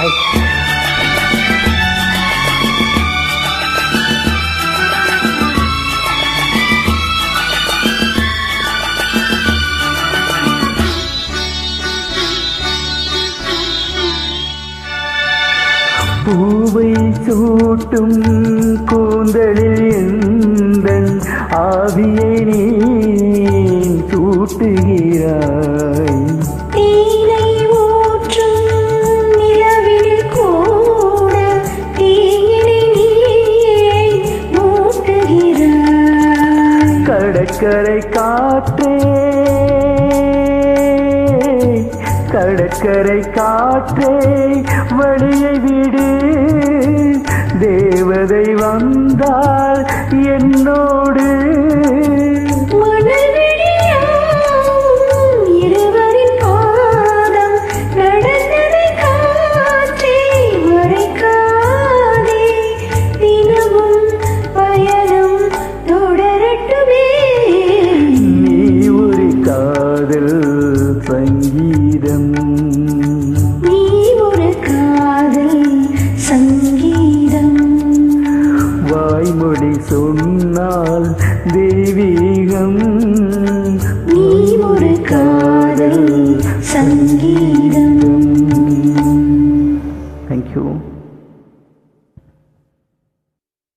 பாய். பூவை சூட்டும் கூந்தலில் எந்தன் ஆவியை நீ சூட்டுகிறாய். தேனை ஊற்றும் நிலவில் கூட தேயிலை நீயே மூட்டுகிறாய். கடற்கரை காற்றே கடற்கரை காற்றே வழியை விடு, தேவதை வந்தால் என்னோடு